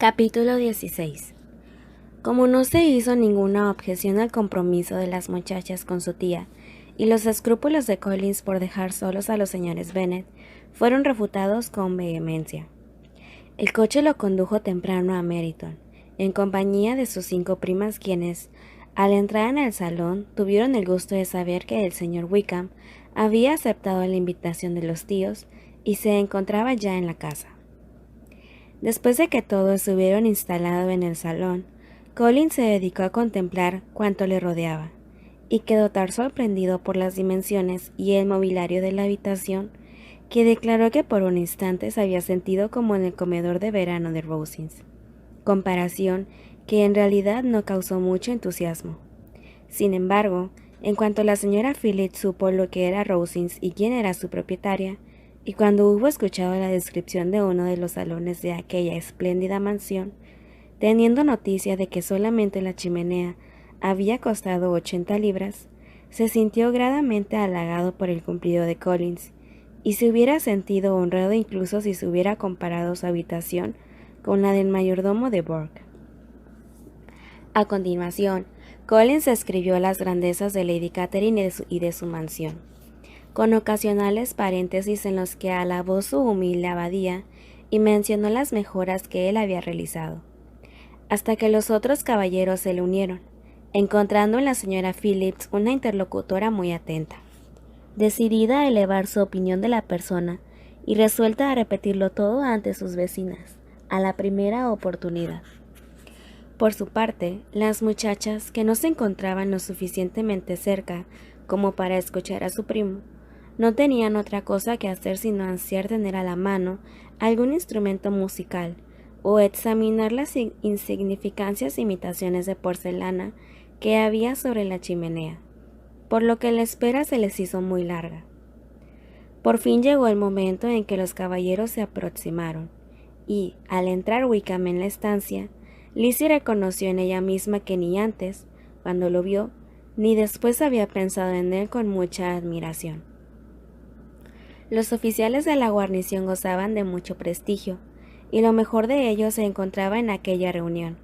Capítulo 16. Como no se hizo ninguna objeción al compromiso de las muchachas con su tía, y los escrúpulos de Collins por dejar solos a los señores Bennet fueron refutados con vehemencia. El coche lo condujo temprano a Meryton, en compañía de sus 5 primas quienes, al entrar en el salón, tuvieron el gusto de saber que el señor Wickham había aceptado la invitación de los tíos y se encontraba ya en la casa. Después de que todos se hubieron instalado en el salón, Collins se dedicó a contemplar cuanto le rodeaba, y quedó tan sorprendido por las dimensiones y el mobiliario de la habitación, que declaró que por un instante se había sentido como en el comedor de verano de Rosings, comparación que en realidad no causó mucho entusiasmo. Sin embargo, en cuanto la señora Phillips supo lo que era Rosings y quién era su propietaria, y cuando hubo escuchado la descripción de uno de los salones de aquella espléndida mansión, teniendo noticia de que solamente la chimenea había costado 80 libras, se sintió gradamente halagado por el cumplido de Collins, y se hubiera sentido honrado incluso si se hubiera comparado su habitación con la del mayordomo de Bourke. A continuación, Collins escribió las grandezas de Lady Catherine y de su mansión, con ocasionales paréntesis en los que alabó su humilde abadía y mencionó las mejoras que él había realizado, hasta que los otros caballeros se le unieron, encontrando en la señora Phillips una interlocutora muy atenta, decidida a elevar su opinión de la persona y resuelta a repetirlo todo ante sus vecinas, a la primera oportunidad. Por su parte, las muchachas, que no se encontraban lo suficientemente cerca como para escuchar a su primo, no tenían otra cosa que hacer sino ansiar tener a la mano algún instrumento musical o examinar las insignificantes imitaciones de porcelana que había sobre la chimenea, por lo que la espera se les hizo muy larga. Por fin llegó el momento en que los caballeros se aproximaron, y, al entrar Wickham en la estancia, Lizzie reconoció en ella misma que ni antes, cuando lo vio, ni después había pensado en él con mucha admiración. Los oficiales de la guarnición gozaban de mucho prestigio, y lo mejor de ellos se encontraba en aquella reunión.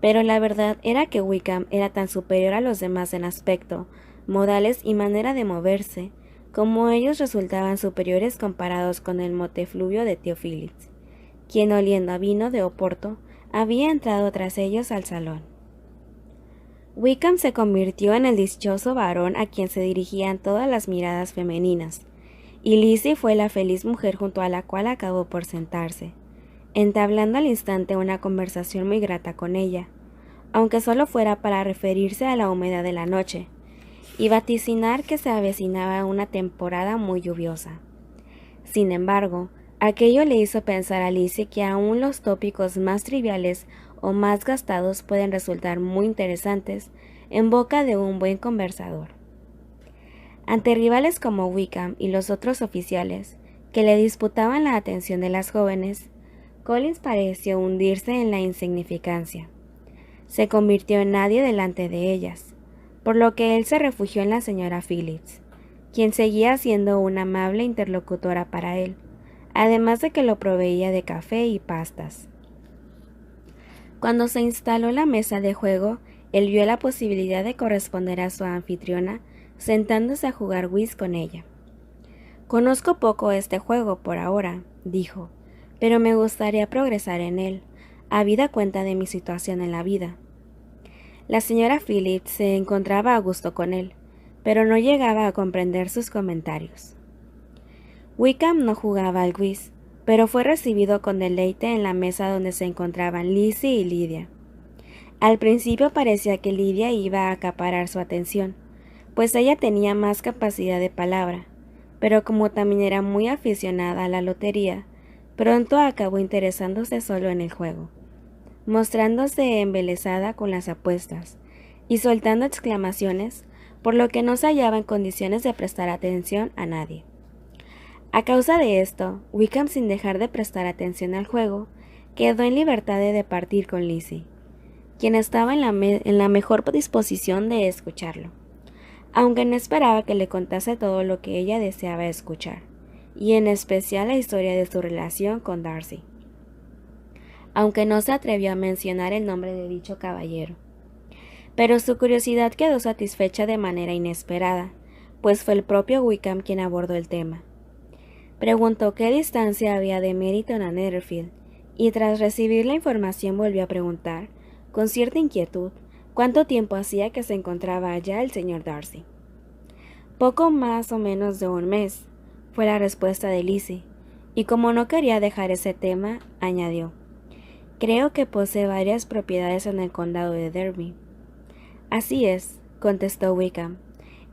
Pero la verdad era que Wickham era tan superior a los demás en aspecto, modales y manera de moverse, como ellos resultaban superiores comparados con el motefluvio de tío Phillips, quien, oliendo a vino de Oporto, había entrado tras ellos al salón. Wickham se convirtió en el dichoso varón a quien se dirigían todas las miradas femeninas, y Lizzie fue la feliz mujer junto a la cual acabó por sentarse, entablando al instante una conversación muy grata con ella, aunque solo fuera para referirse a la humedad de la noche, y vaticinar que se avecinaba una temporada muy lluviosa. Sin embargo, aquello le hizo pensar a Lizzie que aún los tópicos más triviales o más gastados pueden resultar muy interesantes en boca de un buen conversador. Ante rivales como Wickham y los otros oficiales, que le disputaban la atención de las jóvenes, Collins pareció hundirse en la insignificancia. Se convirtió en nadie delante de ellas, por lo que él se refugió en la señora Phillips, quien seguía siendo una amable interlocutora para él, además de que lo proveía de café y pastas. Cuando se instaló la mesa de juego, él vio la posibilidad de corresponder a su anfitriona sentándose a jugar whist con ella. «Conozco poco este juego por ahora», dijo, «pero me gustaría progresar en él, habida cuenta de mi situación en la vida». La señora Phillips se encontraba a gusto con él, pero no llegaba a comprender sus comentarios. Wickham no jugaba al whist, pero fue recibido con deleite en la mesa donde se encontraban Lizzie y Lydia. Al principio parecía que Lydia iba a acaparar su atención, pues ella tenía más capacidad de palabra, pero como también era muy aficionada a la lotería, pronto acabó interesándose solo en el juego, mostrándose embelesada con las apuestas y soltando exclamaciones, por lo que no se hallaba en condiciones de prestar atención a nadie. A causa de esto, Wickham, sin dejar de prestar atención al juego, quedó en libertad de departir con Lizzie, quien estaba en la mejor disposición de escucharlo, aunque no esperaba que le contase todo lo que ella deseaba escuchar, y en especial la historia de su relación con Darcy. aunque no se atrevió a mencionar el nombre de dicho caballero. Pero su curiosidad quedó satisfecha de manera inesperada, pues fue el propio Wickham quien abordó el tema. Preguntó qué distancia había de Meryton a Netherfield, y tras recibir la información volvió a preguntar, con cierta inquietud, cuánto tiempo hacía que se encontraba allá el señor Darcy. Poco más o menos de un mes, fue la respuesta de Lizzie, y como no quería dejar ese tema, añadió, creo que posee varias propiedades en el condado de Derby. Así es, contestó Wickham.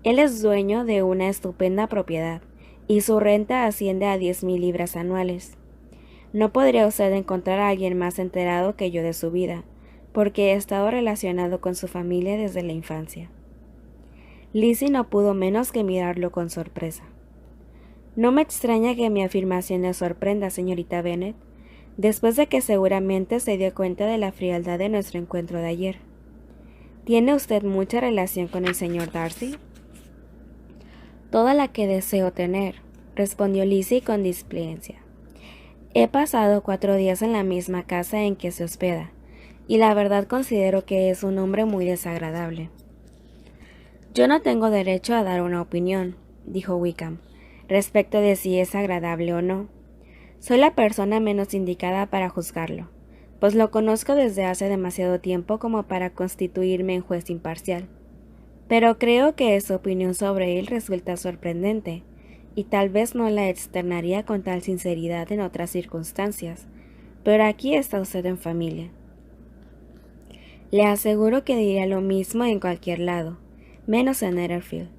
Él es dueño de una estupenda propiedad, y su renta asciende a 10,000 libras anuales. No podría usted encontrar a alguien más enterado que yo de su vida, porque he estado relacionado con su familia desde la infancia. Lizzie no pudo menos que mirarlo con sorpresa. No me extraña que mi afirmación le sorprenda, señorita Bennet, después de que seguramente se dio cuenta de la frialdad de nuestro encuentro de ayer. ¿Tiene usted mucha relación con el señor Darcy? Toda la que deseo tener, respondió Lizzie con displicencia. He pasado 4 días en la misma casa en que se hospeda, y la verdad considero que es un hombre muy desagradable. Yo no tengo derecho a dar una opinión, dijo Wickham, respecto de si es agradable o no. Soy la persona menos indicada para juzgarlo, pues lo conozco desde hace demasiado tiempo como para constituirme en juez imparcial. Pero creo que su opinión sobre él resulta sorprendente, y tal vez no la externaría con tal sinceridad en otras circunstancias, pero aquí está usted en familia. Le aseguro que diría lo mismo en cualquier lado, menos en Netherfield.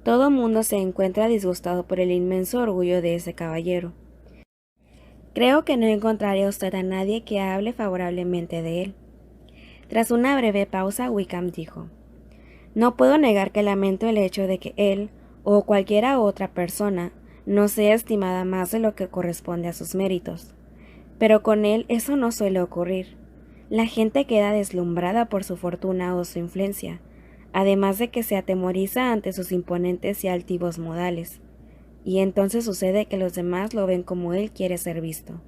Todo mundo se encuentra disgustado por el inmenso orgullo de ese caballero. Creo que no encontraría usted a nadie que hable favorablemente de él. Tras una breve pausa, Wickham dijo, no puedo negar que lamento el hecho de que él, o cualquiera otra persona, no sea estimada más de lo que corresponde a sus méritos. Pero con él eso no suele ocurrir. La gente queda deslumbrada por su fortuna o su influencia, además de que se atemoriza ante sus imponentes y altivos modales, y entonces sucede que los demás lo ven como él quiere ser visto.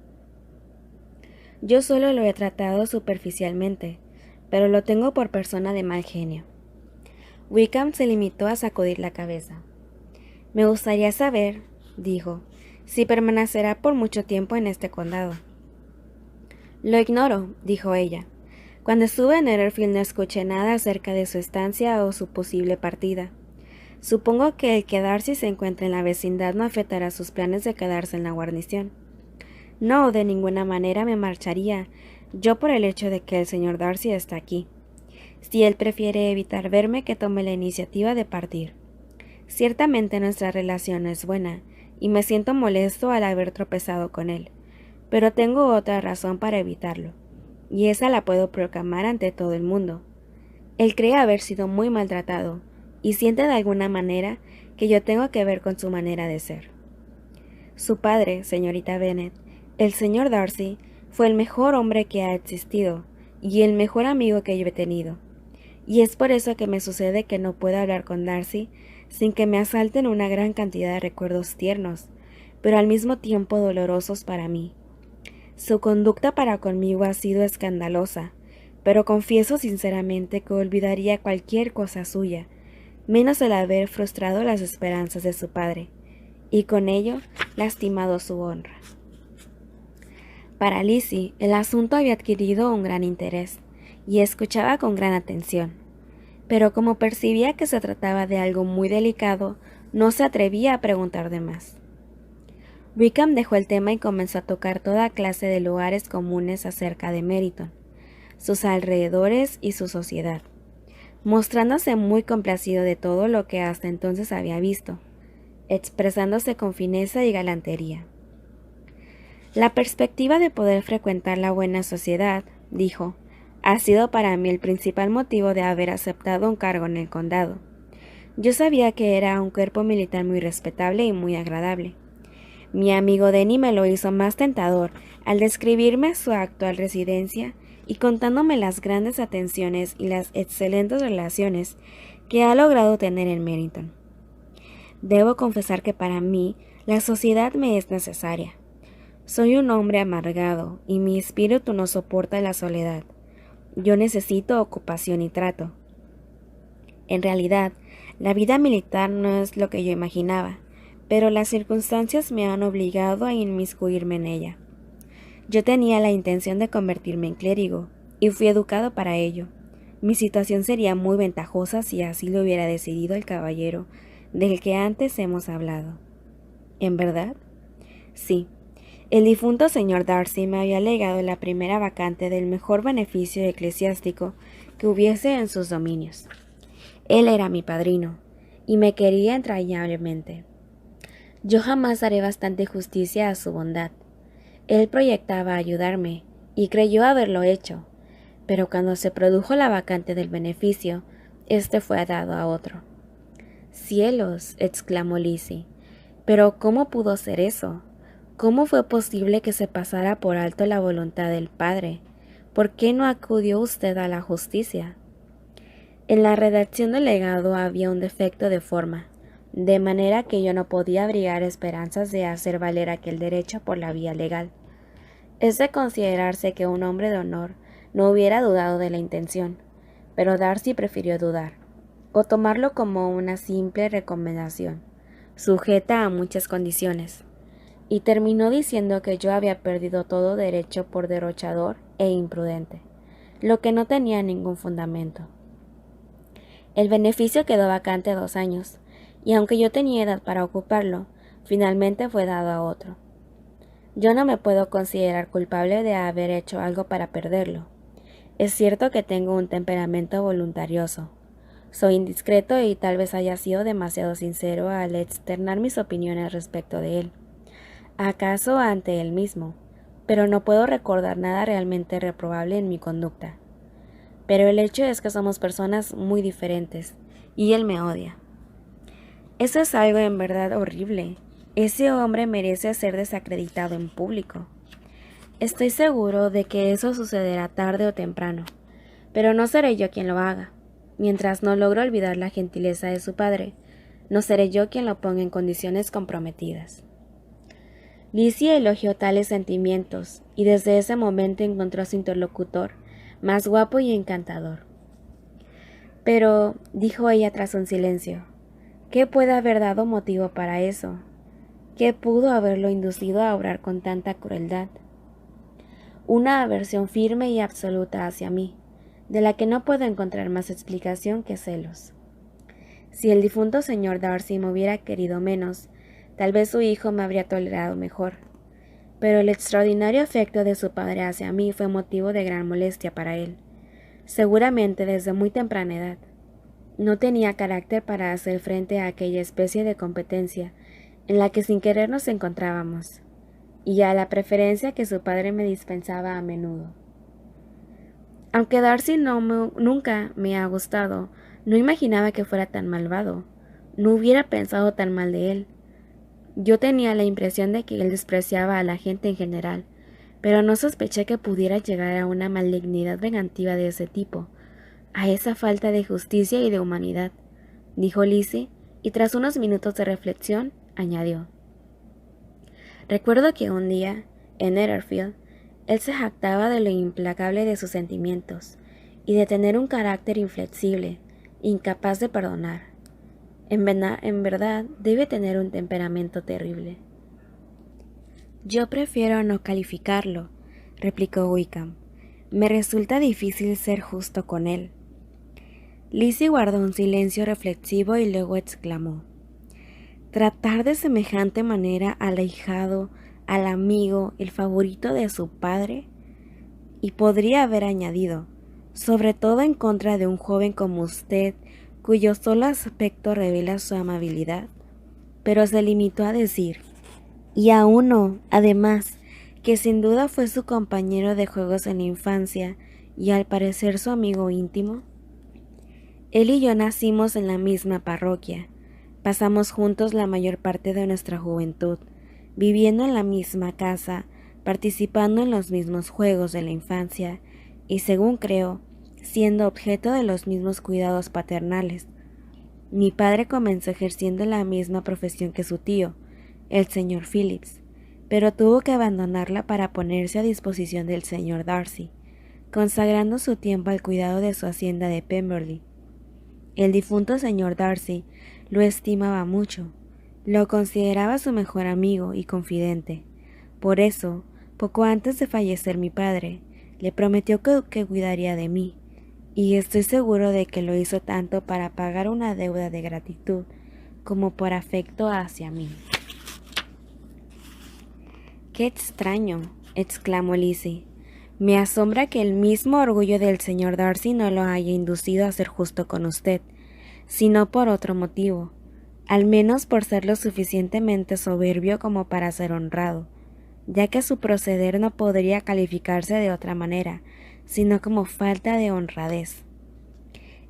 Yo solo lo he tratado superficialmente, pero lo tengo por persona de mal genio. Wickham se limitó a sacudir la cabeza. Me gustaría saber, dijo, si permanecerá por mucho tiempo en este condado. Lo ignoro, dijo ella. Cuando estuve en Netherfield no escuché nada acerca de su estancia o su posible partida. Supongo que el que Darcy se encuentre en la vecindad no afectará sus planes de quedarse en la guarnición. No, de ninguna manera me marcharía, yo por el hecho de que el señor Darcy está aquí. Si él prefiere evitar verme, que tome la iniciativa de partir. Ciertamente nuestra relación es buena, y me siento molesto al haber tropezado con él, pero tengo otra razón para evitarlo, y esa la puedo proclamar ante todo el mundo. Él cree haber sido muy maltratado, y siente de alguna manera que yo tengo que ver con su manera de ser. Su padre, señorita Bennet, el señor Darcy, fue el mejor hombre que ha existido, y el mejor amigo que yo he tenido. Y es por eso que me sucede que no puedo hablar con Darcy sin que me asalten una gran cantidad de recuerdos tiernos, pero al mismo tiempo dolorosos para mí. Su conducta para conmigo ha sido escandalosa, pero confieso sinceramente que olvidaría cualquier cosa suya, menos el haber frustrado las esperanzas de su padre, y con ello lastimado su honra. Para Lizzie, el asunto había adquirido un gran interés, y escuchaba con gran atención, pero como percibía que se trataba de algo muy delicado, no se atrevía a preguntar de más. Wickham dejó el tema y comenzó a tocar toda clase de lugares comunes acerca de Meryton, sus alrededores y su sociedad, mostrándose muy complacido de todo lo que hasta entonces había visto, expresándose con fineza y galantería. La perspectiva de poder frecuentar la buena sociedad, dijo, ha sido para mí el principal motivo de haber aceptado un cargo en el condado. Yo sabía que era un cuerpo militar muy respetable y muy agradable. Mi amigo Denny me lo hizo más tentador al describirme su actual residencia y contándome las grandes atenciones y las excelentes relaciones que ha logrado tener en Meryton. Debo confesar que para mí la sociedad me es necesaria. Soy un hombre amargado y mi espíritu no soporta la soledad. Yo necesito ocupación y trato. En realidad, la vida militar no es lo que yo imaginaba, pero las circunstancias me han obligado a inmiscuirme en ella. Yo tenía la intención de convertirme en clérigo, y fui educado para ello. Mi situación sería muy ventajosa si así lo hubiera decidido el caballero del que antes hemos hablado. ¿En verdad? Sí. El difunto señor Darcy me había legado la primera vacante del mejor beneficio eclesiástico que hubiese en sus dominios. Él era mi padrino, y me quería entrañablemente. Yo jamás haré bastante justicia a su bondad. Él proyectaba ayudarme, y creyó haberlo hecho, pero cuando se produjo la vacante del beneficio, este fue dado a otro. —¡Cielos! —exclamó Lizzie—. ¿Pero cómo pudo ser eso? ¿Cómo fue posible que se pasara por alto la voluntad del Padre? ¿Por qué no acudió usted a la justicia? En la redacción del legado había un defecto de forma, de manera que yo no podía abrigar esperanzas de hacer valer aquel derecho por la vía legal. Es de considerarse que un hombre de honor no hubiera dudado de la intención, pero Darcy prefirió dudar, o tomarlo como una simple recomendación, sujeta a muchas condiciones, y terminó diciendo que yo había perdido todo derecho por derrochador e imprudente, lo que no tenía ningún fundamento. El beneficio quedó vacante 2 años, y aunque yo tenía edad para ocuparlo, finalmente fue dado a otro. Yo no me puedo considerar culpable de haber hecho algo para perderlo. Es cierto que tengo un temperamento voluntarioso. Soy indiscreto y tal vez haya sido demasiado sincero al externar mis opiniones respecto de él. ¿Acaso ante él mismo? Pero no puedo recordar nada realmente reprobable en mi conducta. Pero el hecho es que somos personas muy diferentes, y él me odia. Eso es algo en verdad horrible. Ese hombre merece ser desacreditado en público. Estoy seguro de que eso sucederá tarde o temprano, pero no seré yo quien lo haga. Mientras no logro olvidar la gentileza de su padre, no seré yo quien lo ponga en condiciones comprometidas. Lizzie elogió tales sentimientos, y desde ese momento encontró a su interlocutor más guapo y encantador. Pero, dijo ella tras un silencio, ¿qué puede haber dado motivo para eso? ¿Qué pudo haberlo inducido a obrar con tanta crueldad? Una aversión firme y absoluta hacia mí, de la que no puedo encontrar más explicación que celos. Si el difunto señor Darcy me hubiera querido menos, tal vez su hijo me habría tolerado mejor, pero el extraordinario afecto de su padre hacia mí fue motivo de gran molestia para él, seguramente desde muy temprana edad. No tenía carácter para hacer frente a aquella especie de competencia en la que sin querer nos encontrábamos, y a la preferencia que su padre me dispensaba a menudo. Aunque Darcy nunca me ha gustado, no imaginaba que fuera tan malvado. No hubiera pensado tan mal de él. Yo tenía la impresión de que él despreciaba a la gente en general, pero no sospeché que pudiera llegar a una malignidad vengativa de ese tipo, a esa falta de justicia y de humanidad, dijo Lizzie, y tras unos minutos de reflexión, añadió. Recuerdo que un día, en Netherfield, él se jactaba de lo implacable de sus sentimientos, y de tener un carácter inflexible, incapaz de perdonar. En verdad, debe tener un temperamento terrible. Yo prefiero no calificarlo, replicó Wickham. Me resulta difícil ser justo con él. Lizzie guardó un silencio reflexivo y luego exclamó. Tratar de semejante manera al ahijado, al amigo, el favorito de su padre, y podría haber añadido, sobre todo en contra de un joven como usted, cuyo solo aspecto revela su amabilidad, pero se limitó a decir, y a uno, además, que sin duda fue su compañero de juegos en la infancia y al parecer su amigo íntimo. Él y yo nacimos en la misma parroquia, pasamos juntos la mayor parte de nuestra juventud, viviendo en la misma casa, participando en los mismos juegos de la infancia y, según creo, siendo objeto de los mismos cuidados paternales. Mi padre comenzó ejerciendo la misma profesión que su tío, el señor Phillips, pero tuvo que abandonarla para ponerse a disposición del señor Darcy, consagrando su tiempo al cuidado de su hacienda de Pemberley. El difunto señor Darcy lo estimaba mucho, lo consideraba su mejor amigo y confidente. Por eso, poco antes de fallecer mi padre, le prometió que cuidaría de mí, y estoy seguro de que lo hizo tanto para pagar una deuda de gratitud como por afecto hacia mí. ¡Qué extraño!, exclamó Lizzie. Me asombra que el mismo orgullo del señor Darcy no lo haya inducido a ser justo con usted, sino por otro motivo, al menos por ser lo suficientemente soberbio como para ser honrado, ya que su proceder no podría calificarse de otra manera, sino como falta de honradez.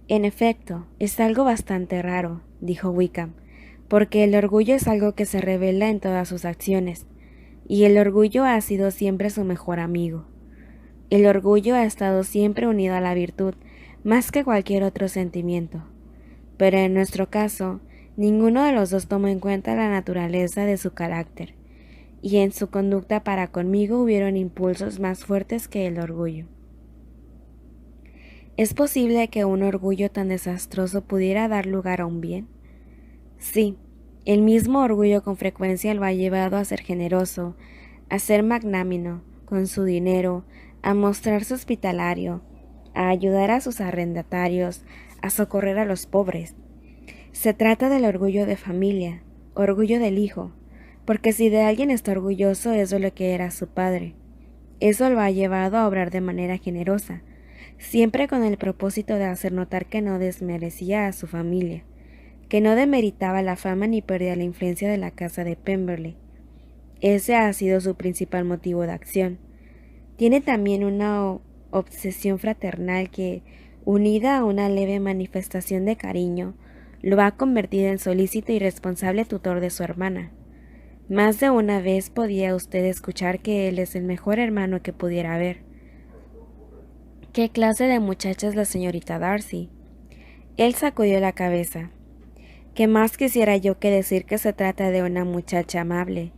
En efecto, es algo bastante raro, dijo Wickham, porque el orgullo es algo que se revela en todas sus acciones, y el orgullo ha sido siempre su mejor amigo. El orgullo ha estado siempre unido a la virtud, más que cualquier otro sentimiento. Pero en nuestro caso, ninguno de los dos tomó en cuenta la naturaleza de su carácter, y en su conducta para conmigo hubieron impulsos más fuertes que el orgullo. ¿Es posible que un orgullo tan desastroso pudiera dar lugar a un bien? Sí, el mismo orgullo con frecuencia lo ha llevado a ser generoso, a ser magnánimo con su dinero, a mostrarse hospitalario, a ayudar a sus arrendatarios, a socorrer a los pobres. Se trata del orgullo de familia, orgullo del hijo, porque si de alguien está orgulloso es de lo que era su padre. Eso lo ha llevado a obrar de manera generosa, siempre con el propósito de hacer notar que no desmerecía a su familia, que no demeritaba la fama ni perdía la influencia de la casa de Pemberley. Ese ha sido su principal motivo de acción. Tiene también una obsesión fraternal que, unida a una leve manifestación de cariño, lo ha convertido en solícito y responsable tutor de su hermana. Más de una vez podía usted escuchar que él es el mejor hermano que pudiera haber. ¿Qué clase de muchacha es la señorita Darcy? Él sacudió la cabeza. ¿Qué más quisiera yo que decir que se trata de una muchacha amable?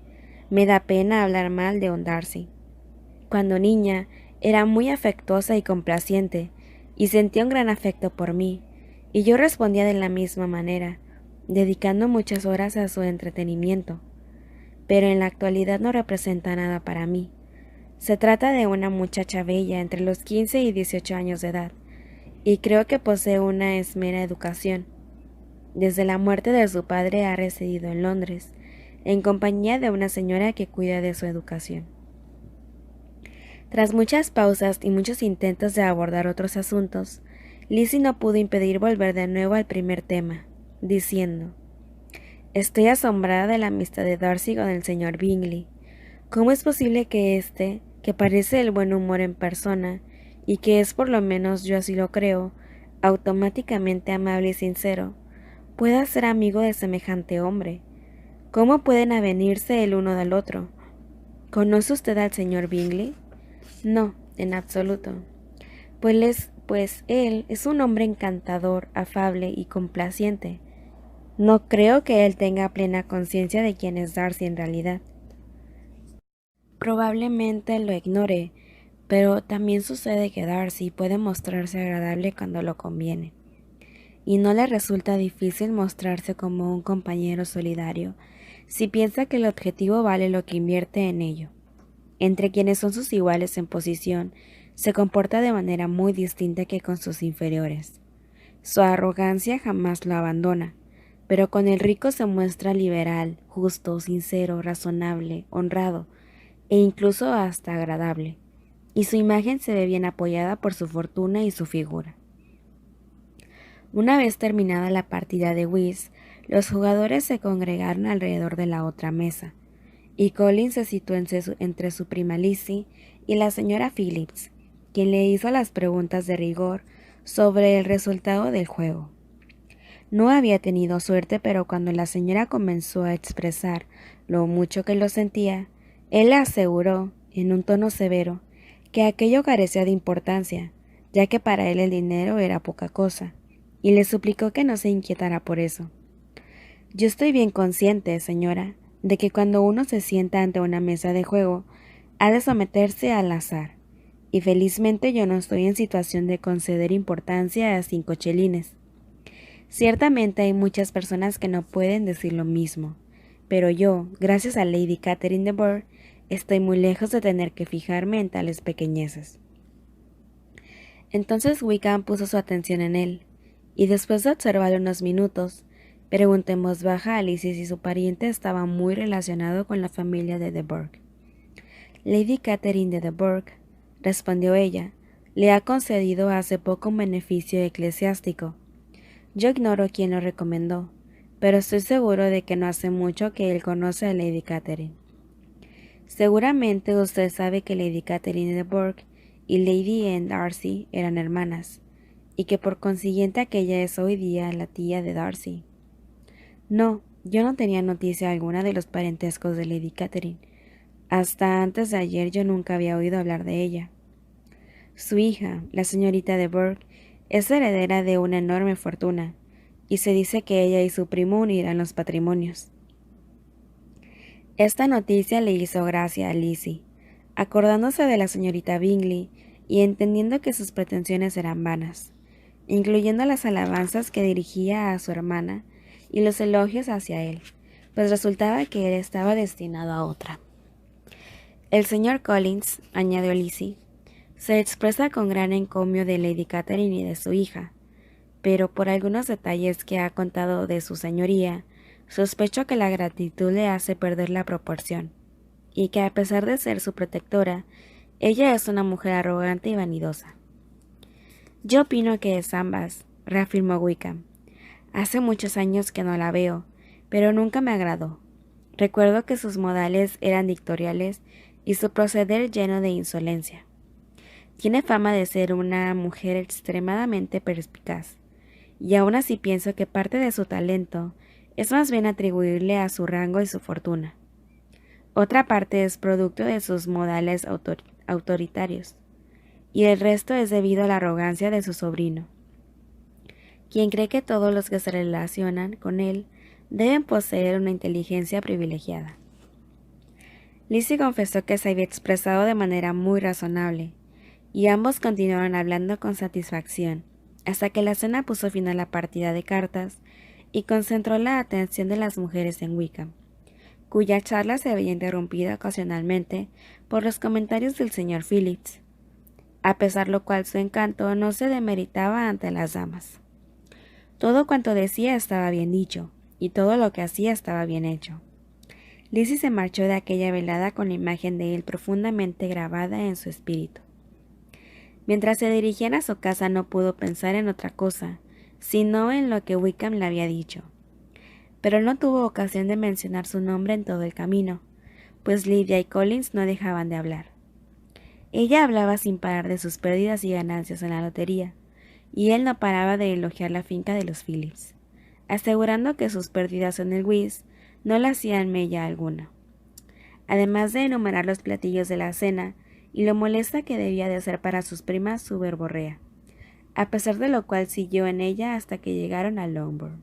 Me da pena hablar mal de un Darcy. Cuando niña, era muy afectuosa y complaciente, y sentía un gran afecto por mí, y yo respondía de la misma manera, dedicando muchas horas a su entretenimiento. Pero en la actualidad no representa nada para mí. Se trata de una muchacha bella entre los 15 y 18 años de edad, y creo que posee una esmera educación. Desde la muerte de su padre ha residido en Londres, en compañía de una señora que cuida de su educación. Tras muchas pausas y muchos intentos de abordar otros asuntos, Lizzie no pudo impedir volver de nuevo al primer tema, diciendo: «Estoy asombrada de la amistad de Darcy con el señor Bingley. ¿Cómo es posible que éste, que parece el buen humor en persona, y que es, por lo menos yo así lo creo, automáticamente amable y sincero, pueda ser amigo de semejante hombre? ¿Cómo pueden avenirse el uno del otro? ¿Conoce usted al señor Bingley?» «No, en absoluto. Pues él es un hombre encantador, afable y complaciente. No creo que él tenga plena conciencia de quién es Darcy en realidad. Probablemente lo ignore, pero también sucede que Darcy puede mostrarse agradable cuando lo conviene, y no le resulta difícil mostrarse como un compañero solidario si piensa que el objetivo vale lo que invierte en ello. Entre quienes son sus iguales en posición, se comporta de manera muy distinta que con sus inferiores. Su arrogancia jamás lo abandona, pero con el rico se muestra liberal, justo, sincero, razonable, honrado e incluso hasta agradable, y su imagen se ve bien apoyada por su fortuna y su figura. Una vez terminada la partida de whist, los jugadores se congregaron alrededor de la otra mesa, y Collins se situó entre su prima Lizzie y la señora Phillips, quien le hizo las preguntas de rigor sobre el resultado del juego. No había tenido suerte, pero cuando la señora comenzó a expresar lo mucho que lo sentía, él le aseguró, en un tono severo, que aquello carecía de importancia, ya que para él el dinero era poca cosa, y le suplicó que no se inquietara por eso. «Yo estoy bien consciente, señora, de que cuando uno se sienta ante una mesa de juego, ha de someterse al azar, y felizmente yo no estoy en situación de conceder importancia a 5 chelines. Ciertamente hay muchas personas que no pueden decir lo mismo, pero yo, gracias a Lady Catherine de Bourgh, estoy muy lejos de tener que fijarme en tales pequeñeces. Entonces Wickham puso su atención en él, y después de observarlo unos minutos, preguntó en voz baja a Alicia si su pariente estaba muy relacionado con la familia de Bourgh. Lady Catherine de Bourgh, respondió ella, le ha concedido hace poco un beneficio eclesiástico. Yo ignoro quién lo recomendó, pero estoy seguro de que no hace mucho que él conoce a Lady Catherine. Seguramente usted sabe que Lady Catherine de Bourgh y Lady Anne Darcy eran hermanas, y que por consiguiente aquella es hoy día la tía de Darcy. No, yo no tenía noticia alguna de los parentescos de Lady Catherine. Hasta antes de ayer yo nunca había oído hablar de ella. Su hija, la señorita de Bourgh, es heredera de una enorme fortuna, y se dice que ella y su primo unirán los patrimonios. Esta noticia le hizo gracia a Lizzie, acordándose de la señorita Bingley y entendiendo que sus pretensiones eran vanas, incluyendo las alabanzas que dirigía a su hermana y los elogios hacia él, pues resultaba que él estaba destinado a otra. El señor Collins, añadió Lizzie, se expresa con gran encomio de Lady Catherine y de su hija, pero por algunos detalles que ha contado de su señoría, sospecho que la gratitud le hace perder la proporción, y que a pesar de ser su protectora, ella es una mujer arrogante y vanidosa. Yo opino que es ambas, reafirmó Wickham. Hace muchos años que no la veo, pero nunca me agradó. Recuerdo que sus modales eran dictatoriales y su proceder lleno de insolencia. Tiene fama de ser una mujer extremadamente perspicaz, y aún así pienso que parte de su talento es más bien atribuirle a su rango y su fortuna. Otra parte es producto de sus modales autoritarios, y el resto es debido a la arrogancia de su sobrino, quien cree que todos los que se relacionan con él deben poseer una inteligencia privilegiada. Lizzie confesó que se había expresado de manera muy razonable, y ambos continuaron hablando con satisfacción, hasta que la cena puso fin a la partida de cartas y concentró la atención de las mujeres en Wickham, cuya charla se había interrumpido ocasionalmente por los comentarios del señor Phillips, a pesar lo cual su encanto no se demeritaba ante las damas. Todo cuanto decía estaba bien dicho, y todo lo que hacía estaba bien hecho. Lizzie se marchó de aquella velada con la imagen de él profundamente grabada en su espíritu. Mientras se dirigían a su casa no pudo pensar en otra cosa, sino en lo que Wickham le había dicho. Pero no tuvo ocasión de mencionar su nombre en todo el camino, pues Lydia y Collins no dejaban de hablar. Ella hablaba sin parar de sus pérdidas y ganancias en la lotería, y él no paraba de elogiar la finca de los Phillips, asegurando que sus pérdidas en el whist no le hacían mella alguna. Además de enumerar los platillos de la cena, y lo molesta que debía de ser para sus primas su verborrea, a pesar de lo cual siguió en ella hasta que llegaron a Longbourn.